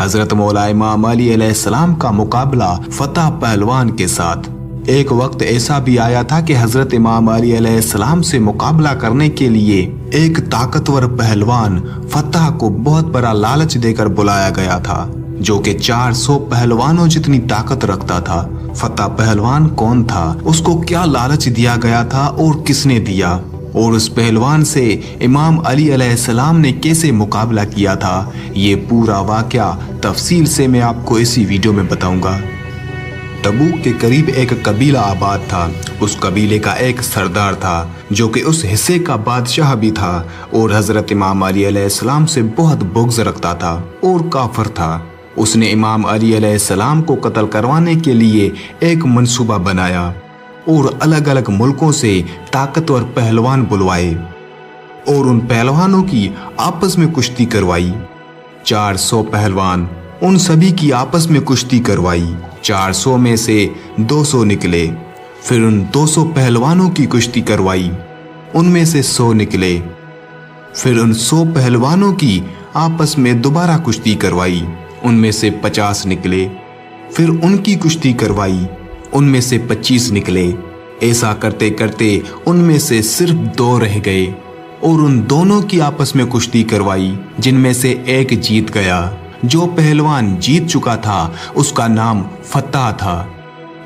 हजरत मौला इमाम अली अलैहिस्सलाम का मुकाबला फतह पहलवान के साथ। एक वक्त ऐसा भी आया था कि हजरत इमाम अली अलैहिस्सलाम से मुकाबला करने के लिए एक ताकतवर पहलवान फतह को बहुत बड़ा लालच देकर बुलाया गया था, जो कि 400 पहलवानों जितनी ताकत रखता था। फतह पहलवान कौन था, उसको क्या लालच दिया गया था और किसने दिया, और उस पहलवान से इमाम अली अलैहिस्सलाम ने कैसे मुकाबला किया था, ये पूरा वाकया तफसील से मैं आपको इसी वीडियो में बताऊंगा। तबूक के करीब एक कबीला आबाद था। उस कबीले का एक सरदार था जो कि उस हिस्से का बादशाह भी था और हजरत इमाम अली अलैहिस्सलाम से बहुत बुग़्ज़ रखता था और काफिर था। उसने इमाम अली अलैहिस्सलाम को कत्ल करवाने के लिए एक मंसूबा बनाया और अलग अलग मुल्कों से ताकतवर पहलवान बुलवाए और उन पहलवानों की आपस में कुश्ती करवाई। 400 पहलवान, उन सभी की आपस में कुश्ती करवाई। 400 में से 200 निकले। फिर उन 200 पहलवानों की कुश्ती करवाई, उनमें से 100 निकले। फिर उन 100 पहलवानों की आपस में दोबारा कुश्ती करवाई, उनमें से 50 निकले। फिर उनकी कुश्ती करवाई, उनमें से 25 निकले। ऐसा करते करते उनमें से सिर्फ 2 रह गए और उन दोनों की आपस में कुश्ती करवाई, जिनमें से एक जीत गया। जो पहलवान जीत चुका था उसका नाम फतह था।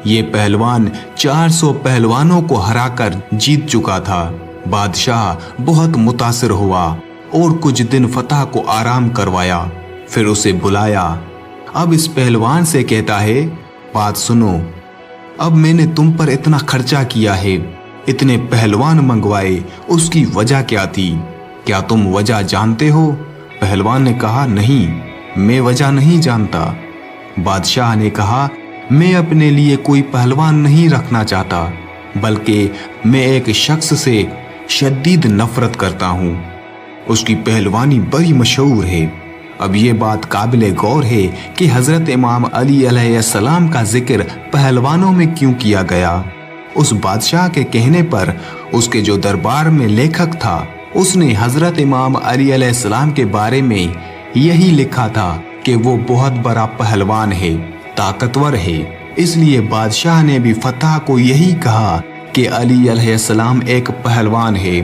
ये पहलवान 400 पहलवानों को हराकर जीत चुका था। बादशाह बहुत मुतासिर हुआ और कुछ दिन फतह को आराम करवाया। फिर उसे बुलाया। अब इस पहलवान से कहता है, बात सुनो, अब मैंने तुम पर इतना खर्चा किया है, इतने पहलवान मंगवाए, उसकी वजह क्या थी? क्या तुम वजह जानते हो? पहलवान ने कहा, नहीं, मैं वजह नहीं जानता। बादशाह ने कहा, मैं अपने लिए कोई पहलवान नहीं रखना चाहता, बल्कि मैं एक शख्स से शदीद नफरत करता हूँ। उसकी पहलवानी बड़ी मशहूर है। अब ये बात काबिले गौर है कि हजरत इमाम अली अलैहिस्सलाम का जिक्र पहलवानों में क्यों किया गया। उस बादशाह के कहने पर उसके जो दरबार में लेखक था, उसने हजरत इमाम अली अलैहिस्सलाम के बारे में यही लिखा था कि वो बहुत बड़ा पहलवान है, ताकतवर है। इसलिए बादशाह ने भी फतह को यही कहा कि अली अलैहिस्सलाम एक पहलवान है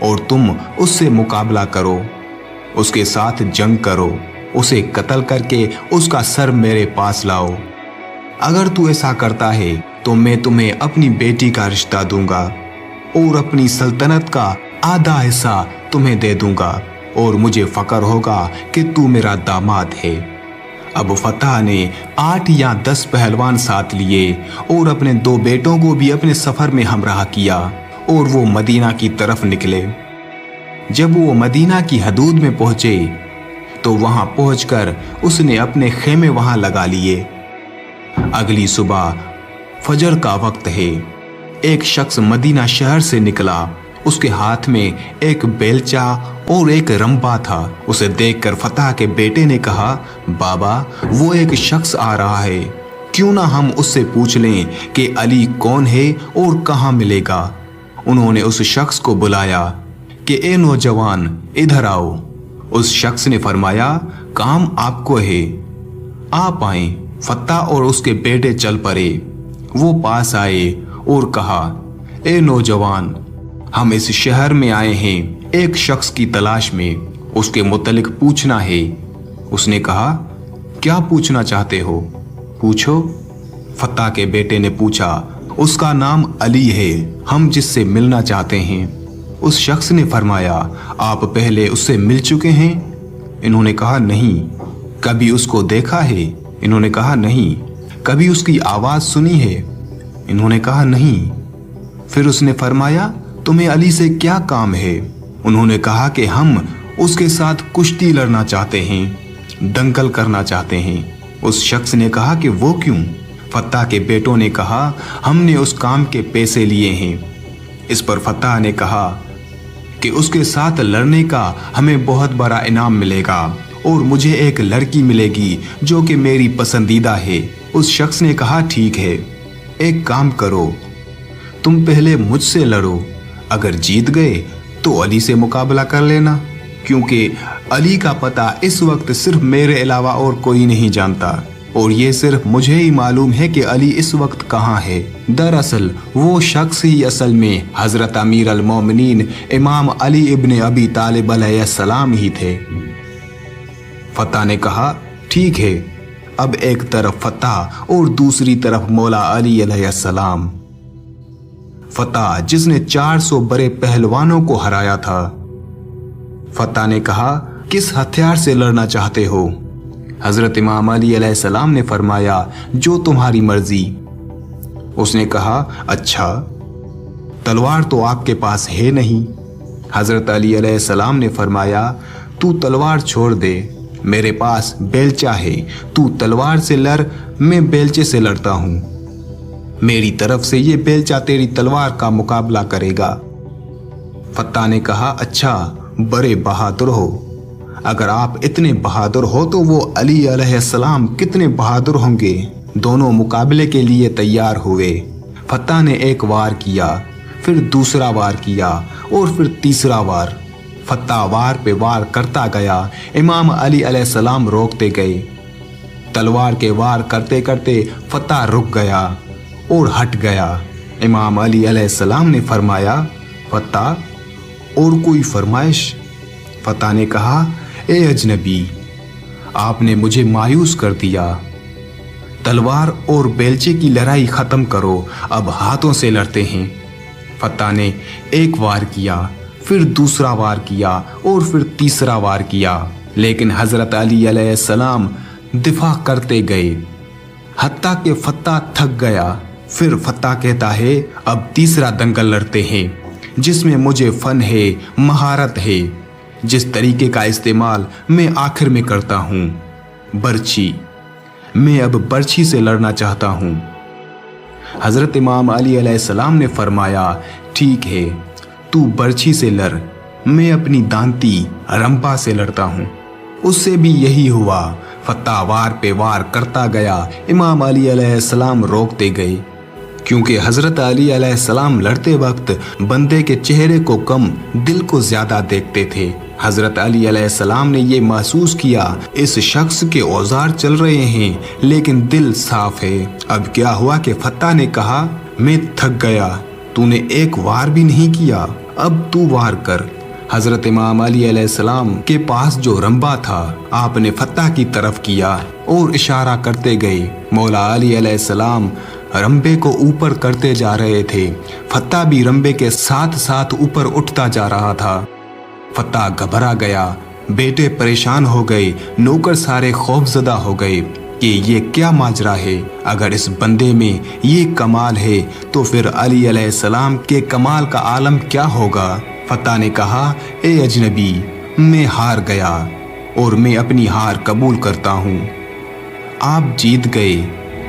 और तुम उससे मुकाबला करो, उसके साथ जंग करो, उसे कत्ल करके उसका सर मेरे पास लाओ। अगर तू ऐसा करता है तो मैं तुम्हें अपनी बेटी का रिश्ता दूंगा और अपनी सल्तनत का आधा हिस्सा तुम्हें दे दूंगा और मुझे फक्र होगा कि तू मेरा दामाद है। अब फतह ने 8 या 10 पहलवान साथ लिए और अपने 2 बेटों को भी अपने सफर में हमराह किया और वो मदीना की तरफ निकले। जब वो मदीना की हदूद में पहुंचे तो वहां पहुंचकर उसने अपने खेमे वहां लगा लिए। अगली सुबह फजर का वक्त है। एक शख्स मदीना शहर से निकला। उसके हाथ में एक बेलचा और एक रंबा था। उसे देखकर फतह के बेटे ने कहा, बाबा, वो एक शख्स आ रहा है, क्यों ना हम उससे पूछ लें कि अली कौन है और कहाँ मिलेगा। उन्होंने उस शख्स को बुलाया कि ए नौजवान, इधर आओ। उस शख्स ने फरमाया, काम आपको है, आप आए। फतह और उसके बेटे चल पड़े। वो पास आए और कहा, ए नौजवान, हम इस शहर में आए हैं एक शख्स की तलाश में, उसके मुतल्लिक पूछना है। उसने कहा, क्या पूछना चाहते हो? पूछो। फतह के बेटे ने पूछा, उसका नाम अली है, हम जिससे मिलना चाहते हैं। उस शख्स ने फरमाया, आप पहले उससे मिल चुके हैं? इन्होंने कहा, नहीं। कभी उसको देखा है? इन्होंने कहा, नहीं। कभी उसकी आवाज सुनी है? इन्होंने कहा, नहीं। फिर उसने फरमाया, तुम्हें अली से क्या काम है? उन्होंने कहा कि हम उसके साथ कुश्ती लड़ना चाहते हैं, दंगल करना चाहते हैं। उस शख्स ने कहा कि वो क्यों? फतह के बेटों ने कहा, हमने उस काम के पैसे लिए हैं। इस पर फतह ने कहा कि उसके साथ लड़ने का हमें बहुत बड़ा इनाम मिलेगा और मुझे एक लड़की मिलेगी जो कि मेरी पसंदीदा है। उस शख्स ने कहा, ठीक है, एक काम करो, तुम पहले मुझसे लड़ो, अगर जीत गए तो अली से मुकाबला कर लेना, क्योंकि अली का पता इस वक्त सिर्फ मेरे अलावा और कोई नहीं जानता, और ये सिर्फ मुझे ही मालूम है कि अली इस वक्त कहाँ है। दरअसल वो शख्स ही असल में हजरत अमीर अल मोमिनीन इमाम अली इब्ने अबी तालिब अलैहिस्सलाम ही थे। फत्ता ने कहा, ठीक है, अब एक तरफ फत्ता और दूसरी तरफ मौला अली अलैहिस्सलाम। फत्ता जिसने 400 बड़े पहलवानों को हराया था। फत्ता ने कहा, किस हथियार से लड़ना चाहते हो? हजरत इमाम अली अलैहिस्सलाम ने फरमाया, जो तुम्हारी मर्जी। उसने कहा, अच्छा, तलवार तो आपके पास है नहीं। हजरत अली अलैहिस्सलाम ने फरमाया, तू तलवार छोड़ दे, मेरे पास बेलचा है, तू तलवार से लड़, मैं बेलचे से लड़ता हूं। मेरी तरफ से ये बेलचा तेरी तलवार का मुकाबला करेगा। फत्ता ने कहा, अच्छा, बड़े बहादुर हो। अगर आप इतने बहादुर हो तो वो अली अलैहिस्सलाम कितने बहादुर होंगे। दोनों मुकाबले के लिए तैयार हुए। फत्ता ने एक वार किया, फिर दूसरा वार किया और फिर तीसरा वार। फत्ता वार पे वार करता गया। इमाम अली अलैहिस्सलाम रोकते गए। तलवार के वार करते करते फत्ता रुक गया और हट गया। इमाम अली अलैहिस्सलाम ने फरमाया, फत्ता, और कोई फरमाइश? फत्ता ने कहा, ए अजनबी, आपने मुझे मायूस कर दिया। तलवार और बेलचे की लड़ाई खत्म करो, अब हाथों से लड़ते हैं। फत्ता ने एक वार किया, फिर दूसरा वार किया और फिर तीसरा वार किया, लेकिन हजरत अली अलैहिस्सलाम दिफा करते गए, हत्ता के फत्ता थक गया। फिर फत्ता कहता है, अब तीसरा दंगल लड़ते हैं, जिसमें मुझे फन है, महारत है, जिस तरीके का इस्तेमाल मैं आखिर में करता हूं, बर्छी। मैं अब बर्छी से लड़ना चाहता हूं। हजरत इमाम अली अलैहिस्सलाम ने फरमाया, ठीक है, तू बर्छी से लड़, मैं अपनी दांती रंपा से लड़ता हूं। उससे भी यही हुआ। फत्ता वार पे वार करता गया। इमाम अली अलैहिस्सलाम रोकते गए, क्योंकि हजरत अली अलैहिस्सलाम लड़ते वक्त बंदे के चेहरे को कम, दिल को ज्यादा देखते थे। हजरत अली अलैहिस्सलाम ने ये महसूस किया, इस शख्स के औजार चल रहे हैं लेकिन दिल साफ है। अब क्या हुआ कि फत्ता ने कहा, मैं थक गया, तूने एक वार भी नहीं किया, अब तू वार कर। हजरत इमाम अली अलैहिस्सलाम के पास जो रंबा था, आपने फत्ता की तरफ किया और इशारा करते गए। मौला अली अलैहिस्सलाम रंबे को ऊपर करते जा रहे थे। फत्ता भी रंबे के साथ साथ ऊपर उठता जा रहा था। फत्ता घबरा गया, बेटे परेशान हो गए, नौकर सारे खौफजदा हो गए कि ये क्या माजरा है। अगर इस बंदे में ये कमाल है तो फिर अली अलैहिस्सलाम के कमाल का आलम क्या होगा। फत्ता ने कहा, ए अजनबी, मैं हार गया और मैं अपनी हार कबूल करता हूँ। आप जीत गए,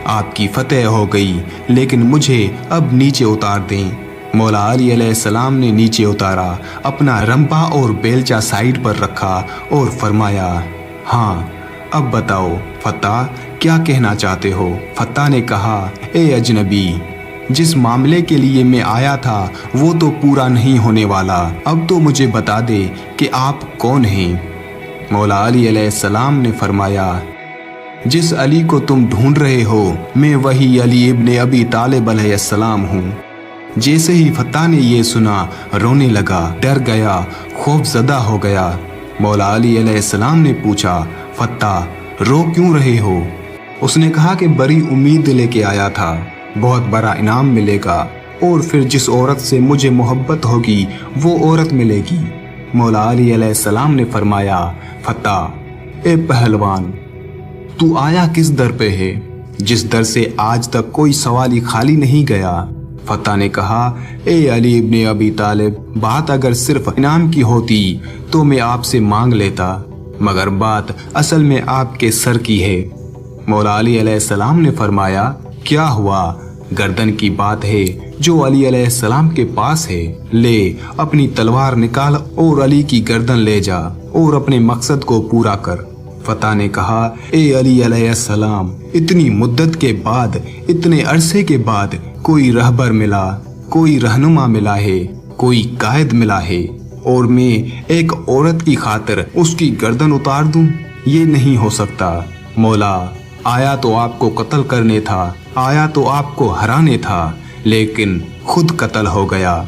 आपकी फतेह हो गई, लेकिन मुझे अब नीचे उतार दें। मौला अली अलैहिस्सलाम ने नीचे उतारा, अपना रंपा और बेलचा साइड पर रखा और फरमाया, हाँ, अब बताओ फत्ता, क्या कहना चाहते हो। फत्ता ने कहा, ए अजनबी, जिस मामले के लिए मैं आया था वो तो पूरा नहीं होने वाला, अब तो मुझे बता दे कि आप कौन हैं। मौला अली अलैहिस्सलाम ने फरमाया, जिस अली को तुम ढूंढ रहे हो, मैं वही अली इब्ने अबी तालिब अलैहिस्सलाम हूँ। जैसे ही फत्ता ने ये सुना, रोने लगा, डर गया, खौफजदा हो गया। मौला अली अलैहिस्सलाम ने पूछा, फत्ता, रो क्यों रहे हो? उसने कहा कि बड़ी उम्मीद लेके आया था, बहुत बड़ा इनाम मिलेगा और फिर जिस औरत से मुझे मोहब्बत होगी वो औरत मिलेगी। मौला अली अलैहिस्सलाम ने फरमाया, फत्ता, ए पहलवान, तू आया किस दर पे है, जिस दर से आज तक कोई सवाली खाली नहीं गया। फत्ता ने कहा, ए अली इब्ने अबी तालिब, बात अगर सिर्फ इनाम की होती तो मैं आपसे मांग लेता, मगर बात असल में आपके सर की है। मौला अली अलैहिस्सलाम ने फरमाया, क्या हुआ? गर्दन की बात है जो अली अलैहिस्सलाम के पास है, ले अपनी तलवार निकाल और अली की गर्दन ले जा और अपने मकसद को पूरा कर। फत्ता ने कहा, ए अली अलैहिस्सलाम, इतनी मुद्दत के बाद, इतने अरसे के बाद कोई रहबर मिला, कोई रहनुमा मिला है, कोई कायद मिला है اور میں ایک عورت کی خاطر اس کی گردن اتار دوں؟ یہ نہیں ہو سکتا۔ مولا، آیا تو آپ کو قتل کرنے تھا، آیا تو آپ کو ہرانے تھا، لیکن خود قتل ہو گیا۔